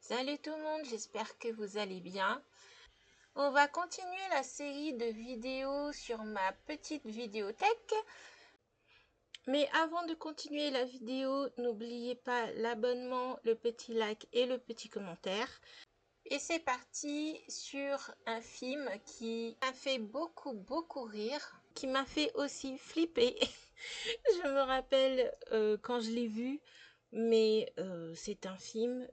Salut tout le monde, j'espère que vous allez bien. On va continuer la série de vidéos sur ma petite vidéothèque. Mais avant de continuer la vidéo, n'oubliez pas l'abonnement, le petit like et le petit commentaire. Et c'est parti sur un film qui m'a fait beaucoup rire, qui m'a fait aussi flipper. Je me rappelle quand je l'ai vu, mais c'est un film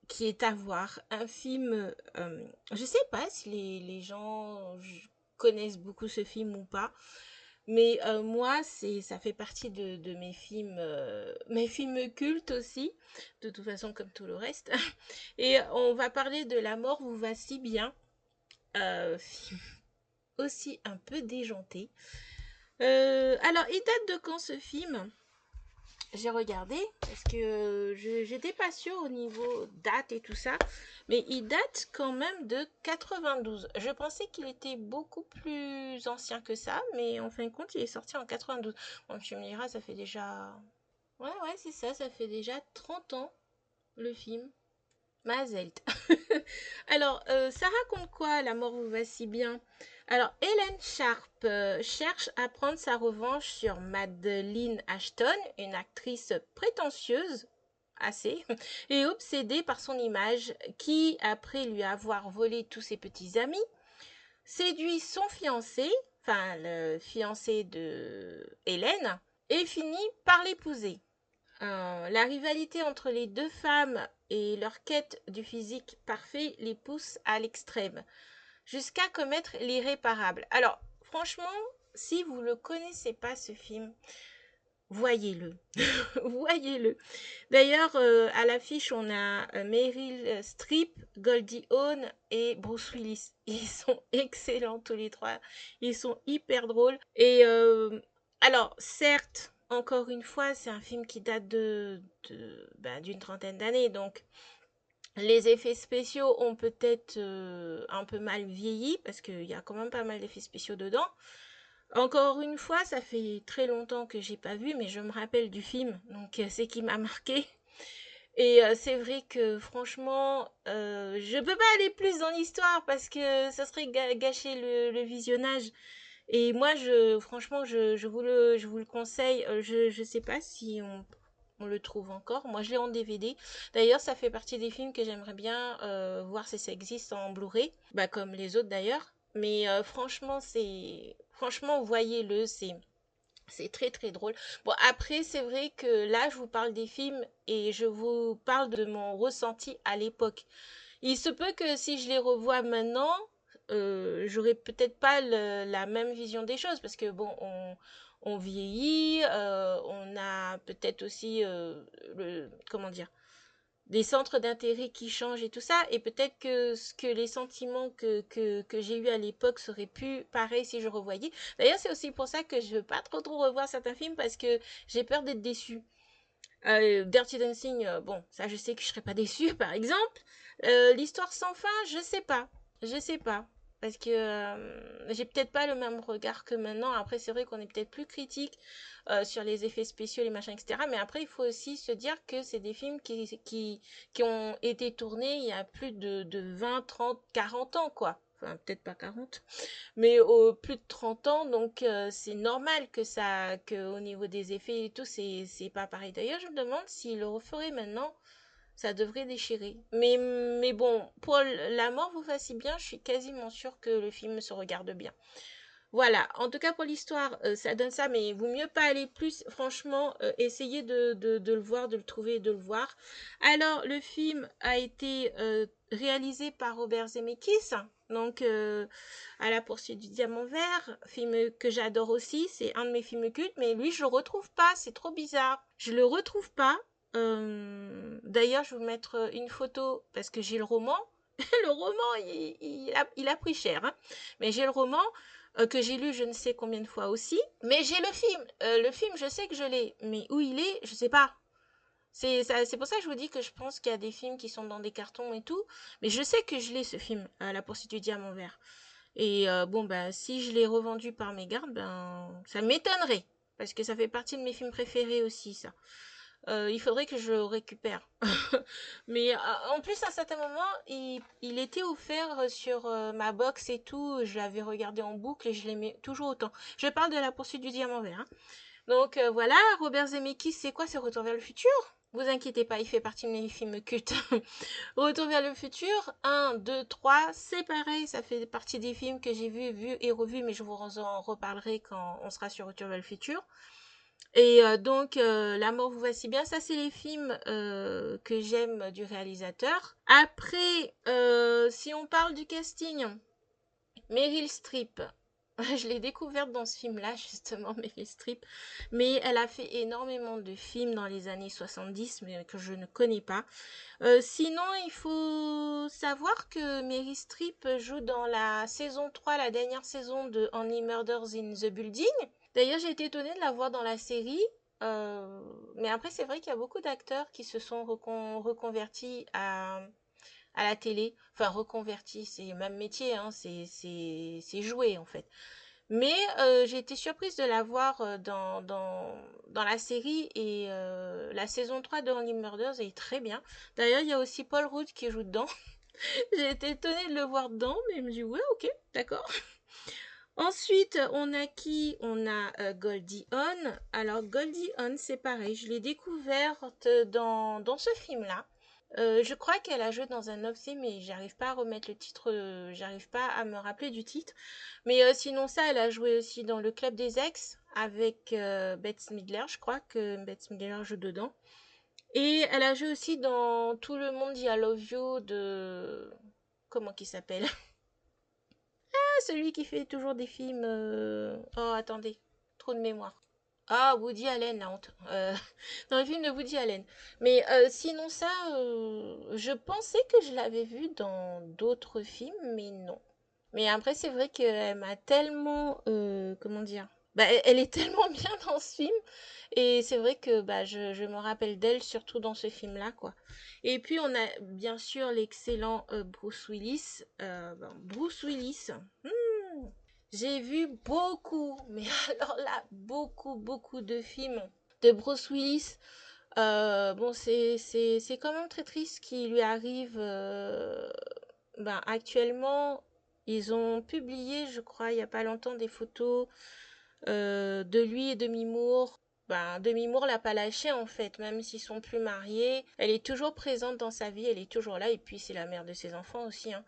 qui est à voir. Un film, je sais pas si les gens connaissent beaucoup ce film ou pas, mais moi, ça fait partie de mes films cultes aussi, de toute façon comme tout le reste. Et on va parler de La mort vous va si bien, film aussi un peu déjanté. Alors, il date de quand ce film? J'ai regardé parce que j'étais pas sûre au niveau date et tout ça, mais il date quand même de 92. Je pensais qu'il était beaucoup plus ancien que ça, mais en fin de compte, il est sorti en 92. Bon, tu me diras, ça fait déjà... Ouais, c'est ça, ça fait déjà 30 ans, le film. Mazelt. Alors, ça raconte quoi, La mort vous va si bien? Alors, Hélène Sharp cherche à prendre sa revanche sur Madeline Ashton, une actrice prétentieuse, assez, et obsédée par son image, qui, après lui avoir volé tous ses petits amis, séduit son fiancé, enfin le fiancé de Hélène, et finit par l'épouser. La rivalité entre les deux femmes et leur quête du physique parfait les pousse à l'extrême, jusqu'à commettre l'irréparable. Alors, franchement, si vous ne le connaissez pas ce film, voyez-le. Voyez-le. D'ailleurs, à l'affiche, on a Meryl Streep, Goldie Hawn et Bruce Willis. Ils sont excellents tous les trois. Ils sont hyper drôles. Et alors, certes, encore une fois, c'est un film qui date d'une trentaine d'années. Donc, les effets spéciaux ont peut-être un peu mal vieilli parce qu'il y a quand même pas mal d'effets spéciaux dedans. Encore une fois, ça fait très longtemps que j'ai pas vu, mais je me rappelle du film, donc c'est qui m'a marqué. Et c'est vrai que franchement, je peux pas aller plus dans l'histoire parce que ça serait gâcher le visionnage. Et moi, franchement, je vous le conseille. Je sais pas si on le trouve encore. Moi, je l'ai en DVD. D'ailleurs, ça fait partie des films que j'aimerais bien voir si ça existe en Blu-ray, bah comme les autres d'ailleurs. Mais franchement, voyez-le, c'est très drôle. Bon, après, c'est vrai que là, je vous parle des films et je vous parle de mon ressenti à l'époque. Il se peut que si je les revois maintenant, j'aurais peut-être pas la même vision des choses parce que bon, on vieillit, on a peut-être aussi comment dire, des centres d'intérêt qui changent et tout ça, et peut-être que les sentiments que j'ai eu à l'époque seraient plus pareils si je revoyais. D'ailleurs, c'est aussi pour ça que je veux pas trop revoir certains films parce que j'ai peur d'être déçue. Dirty Dancing, bon, ça je sais que je serais pas déçue, par exemple. L'histoire sans fin, je sais pas. Parce que j'ai peut-être pas le même regard que maintenant. Après, c'est vrai qu'on est peut-être plus critique sur les effets spéciaux, les machins, etc. Mais après, il faut aussi se dire que c'est des films qui ont été tournés il y a plus de 20, 30, 40 ans, quoi. Enfin, peut-être pas 40, mais au plus de 30 ans, donc c'est normal que au niveau des effets et tout, c'est pas pareil. D'ailleurs, je me demande s'il le referait maintenant, ça devrait déchirer. Mais bon, pour La mort vous fasse si bien, je suis quasiment sûre que le film se regarde bien. Voilà, en tout cas pour l'histoire, ça donne ça, mais il vaut mieux pas aller plus. Franchement, essayez de le voir, de le trouver et de le voir. Alors, le film a été réalisé par Robert Zemeckis, donc à la poursuite du diamant vert, film que j'adore aussi, c'est un de mes films cultes, mais lui je le retrouve pas, c'est trop bizarre. Je le retrouve pas. D'ailleurs, je vais vous mettre une photo parce que j'ai le roman. Le roman, il a pris cher, hein. Mais j'ai le roman que j'ai lu je ne sais combien de fois aussi. Mais j'ai le film. Le film, je sais que je l'ai. Mais où il est, je sais pas. C'est pour ça que je vous dis que je pense qu'il y a des films qui sont dans des cartons et tout. Mais je sais que je l'ai, ce film, La poursuite du diamant vert. Et bon, ben, si je l'ai revendu par mégarde, ben, ça m'étonnerait. Parce que ça fait partie de mes films préférés aussi, ça. Il faudrait que je le récupère. Mais en plus, à un certain moment, il était offert sur ma box et tout. Je l'avais regardé en boucle et je l'aimais toujours autant. Je parle de La Poursuite du Diamant Vert, hein. Donc voilà, Robert Zemeckis, c'est quoi? C'est Retour vers le futur? Vous inquiétez pas, il fait partie de mes films cultes. Retour vers le futur, 1, 2, 3, c'est pareil, ça fait partie des films que j'ai vus et revus, mais je vous en reparlerai quand on sera sur Retour vers le futur. Et donc, La mort vous voici bien, ça c'est les films que j'aime du réalisateur. Après, si on parle du casting, Meryl Streep, je l'ai découverte dans ce film-là, justement, Meryl Streep. Mais elle a fait énormément de films dans les années 70, mais que je ne connais pas. Sinon, il faut savoir que Meryl Streep joue dans la saison 3, la dernière saison de Only Murders in the Building. D'ailleurs, j'ai été étonnée de la voir dans la série. Mais après, c'est vrai qu'il y a beaucoup d'acteurs qui se sont reconvertis à la télé. Enfin, reconvertis, c'est le même métier, hein, c'est jouer en fait. Mais j'ai été surprise de la voir dans la série et la saison 3 de Only Murders est très bien. D'ailleurs, il y a aussi Paul Rudd qui joue dedans. J'ai été étonnée de le voir dedans, mais je me dis ouais, ok, d'accord. Ensuite, on a qui? On a Goldie Hawn. Alors, Goldie Hawn, c'est pareil. Je l'ai découverte dans ce film-là. Je crois qu'elle a joué dans un autre film, mais j'arrive pas à remettre le titre, j'arrive pas à me rappeler du titre. Mais sinon ça, elle a joué aussi dans Le Club des Ex avec Bette Midler, je crois que Bette Midler joue dedans. Et elle a joué aussi dans Tout le monde dit I love you de... Comment qu'il s'appelle? Ah, celui qui fait toujours des films... Oh, attendez, trop de mémoire. Ah, Woody Allen, la honte. Dans le film de Woody Allen. Mais sinon ça, je pensais que je l'avais vu dans d'autres films, mais non. Mais après, c'est vrai qu'elle m'a tellement... comment dire? Bah, elle est tellement bien dans ce film. Et c'est vrai que bah, je me rappelle d'elle, surtout dans ce film-là, quoi. Et puis, on a bien sûr l'excellent Bruce Willis. Bruce Willis. J'ai vu beaucoup, mais alors là, beaucoup de films de Bruce Willis. Bon, c'est quand même très triste ce qui lui arrive. Ben, actuellement, ils ont publié, je crois, il n'y a pas longtemps, des photos de lui et Demi Moore. Ben, Demi Moore l'a pas lâché en fait, même s'ils sont plus mariés. Elle est toujours présente dans sa vie, elle est toujours là, et puis c'est la mère de ses enfants aussi, hein.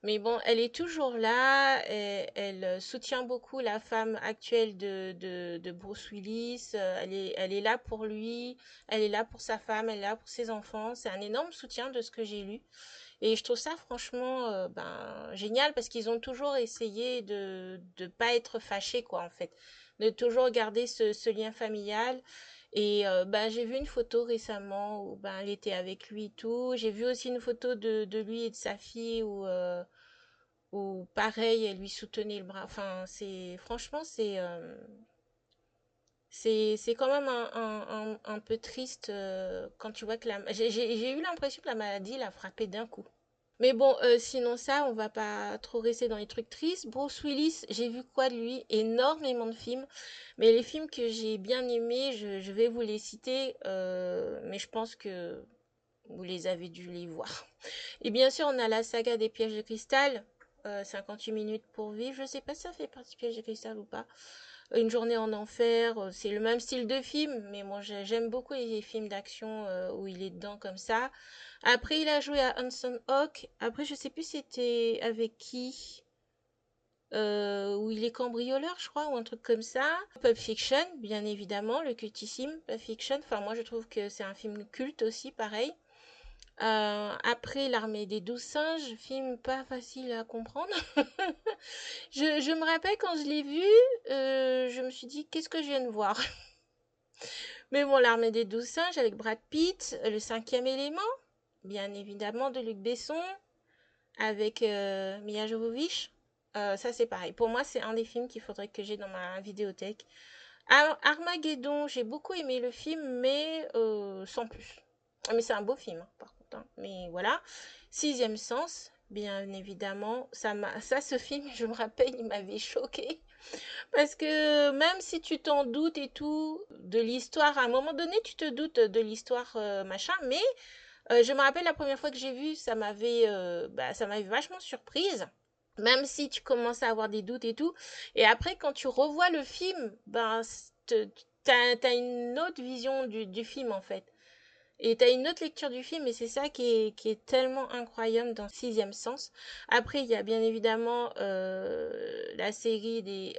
Mais bon, elle est toujours là, elle soutient beaucoup la femme actuelle de Bruce Willis, elle est là pour lui, elle est là pour sa femme, elle est là pour ses enfants. C'est un énorme soutien de ce que j'ai lu. Et je trouve ça franchement génial parce qu'ils ont toujours essayé de pas être fâchés, quoi, en fait. De toujours garder ce lien familial. Et j'ai vu une photo récemment où elle était avec lui et tout. J'ai vu aussi une photo de lui et de sa fille où pareil, elle lui soutenait le bras. Enfin, franchement, c'est quand même un peu triste quand tu vois que j'ai eu l'impression que la maladie l'a frappé d'un coup. Mais bon, sinon ça, on va pas trop rester dans les trucs tristes. Bruce Willis, j'ai vu quoi de lui? Énormément de films. Mais les films que j'ai bien aimés, je vais vous les citer. Mais je pense que vous les avez dû les voir. Et bien sûr, on a la saga des pièges de cristal. 58 minutes pour vivre. Je sais pas si ça fait partie piège de cristal ou pas. Une journée en enfer, c'est le même style de film, mais moi j'aime beaucoup les films d'action où il est dedans comme ça. Après, il a joué à Hudson Hawk. Après, je sais plus c'était avec qui. Où il est cambrioleur, je crois, ou un truc comme ça. Pulp Fiction, bien évidemment, le cultissime Pulp Fiction. Enfin, moi, je trouve que c'est un film culte aussi, pareil. Après, L'Armée des 12 singes, film pas facile à comprendre. Je me rappelle quand je l'ai vu, je me suis dit, qu'est-ce que je viens de voir? Mais bon, L'Armée des 12 singes avec Brad Pitt, Le cinquième élément, bien évidemment, de Luc Besson, avec Mia Jovovich. Ça, c'est pareil. Pour moi, c'est un des films qu'il faudrait que j'ai dans ma vidéothèque. Armageddon, j'ai beaucoup aimé le film, mais sans plus. Mais c'est un beau film, hein, par contre, hein. Mais voilà. Sixième sens, bien évidemment. Ça, ce film, je me rappelle, il m'avait choqué. Parce que même si tu t'en doutes et tout de l'histoire, à un moment donné, tu te doutes de l'histoire machin, mais je me rappelle la première fois que j'ai vu, ça m'avait vachement surprise. Même si tu commences à avoir des doutes et tout. Et après, quand tu revois le film, t'as une autre vision du film en fait. Et t'as une autre lecture du film et c'est ça qui est tellement incroyable dans Sixième Sens. Après, il y a bien évidemment la série des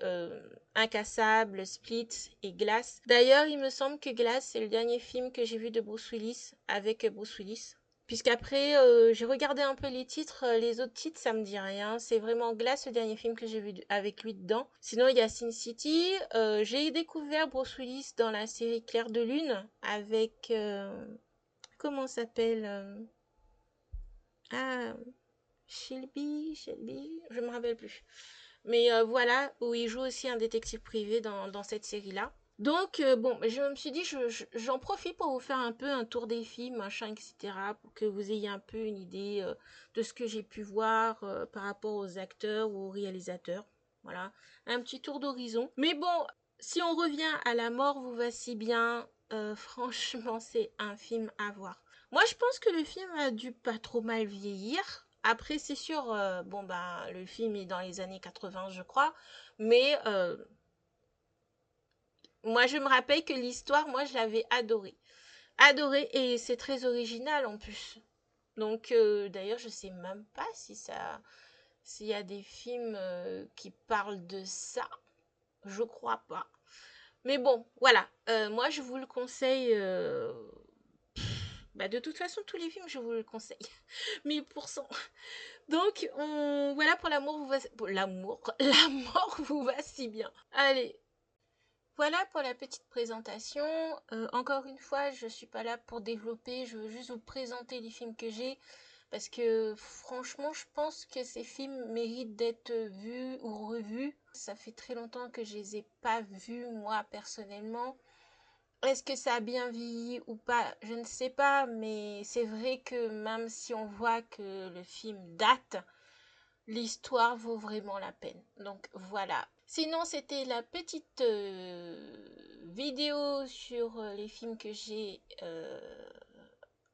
Incassables, Split et Glass. D'ailleurs, il me semble que Glass, c'est le dernier film que j'ai vu de Bruce Willis, avec Bruce Willis. Puisqu'après, j'ai regardé un peu les titres, les autres titres, ça me dit rien. C'est vraiment Glass, le dernier film que j'ai vu avec lui dedans. Sinon, il y a Sin City. J'ai découvert Bruce Willis dans la série Clair de Lune avec... comment s'appelle Ah, Shelby, je me rappelle plus. Mais voilà, où il joue aussi un détective privé dans cette série-là. Donc, bon, je me suis dit, j'en profite pour vous faire un peu un tour des films, machin, etc., pour que vous ayez un peu une idée de ce que j'ai pu voir par rapport aux acteurs ou aux réalisateurs. Voilà, un petit tour d'horizon. Mais bon, si on revient à La mort vous va si bien, franchement, c'est un film à voir. Moi, je pense que le film a dû pas trop mal vieillir. Après, c'est sûr, le film est dans les années 80, je crois, mais moi, je me rappelle que l'histoire, moi, je l'avais adorée. Adorée, et c'est très original en plus. Donc, d'ailleurs, je sais même pas s'il y a des films qui parlent de ça. Je crois pas. Mais bon, voilà. Moi, je vous le conseille. De toute façon, tous les films, je vous le conseille. 1000%. Donc, voilà pour l'amour vous va... Pour l'amour. La mort vous va si bien. Allez. Voilà pour la petite présentation. Encore une fois, je suis pas là pour développer, je veux juste vous présenter les films que j'ai. Parce que franchement, je pense que ces films méritent d'être vus ou revus. Ça fait très longtemps que je les ai pas vus, moi, personnellement. Est-ce que ça a bien vieilli ou pas? Je ne sais pas, mais c'est vrai que même si on voit que le film date, l'histoire vaut vraiment la peine. Donc voilà. Sinon, c'était la petite vidéo sur les films que j'ai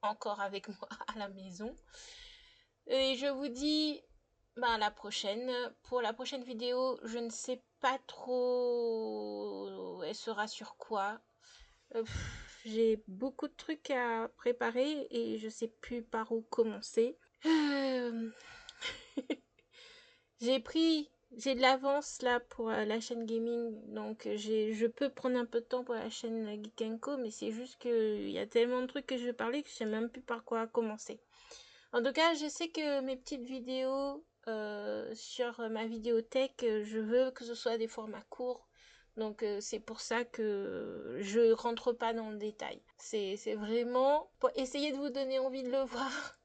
encore avec moi à la maison. Et je vous dis à la prochaine. Pour la prochaine vidéo, je ne sais pas trop elle sera sur quoi. J'ai beaucoup de trucs à préparer et je sais plus par où commencer. J'ai de l'avance là pour la chaîne gaming, donc je peux prendre un peu de temps pour la chaîne Geek & Co, mais c'est juste qu'il y a tellement de trucs que je veux parler que je sais même plus par quoi commencer. En tout cas, je sais que mes petites vidéos sur ma vidéothèque, je veux que ce soit des formats courts. Donc c'est pour ça que je rentre pas dans le détail. C'est vraiment pour essayer de vous donner envie de le voir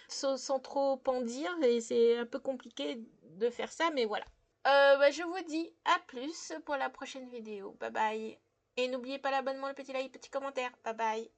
sans trop en dire. Et c'est un peu compliqué de faire ça, mais voilà. Je vous dis à plus pour la prochaine vidéo. Bye bye. Et n'oubliez pas l'abonnement, le petit like, le petit commentaire. Bye bye.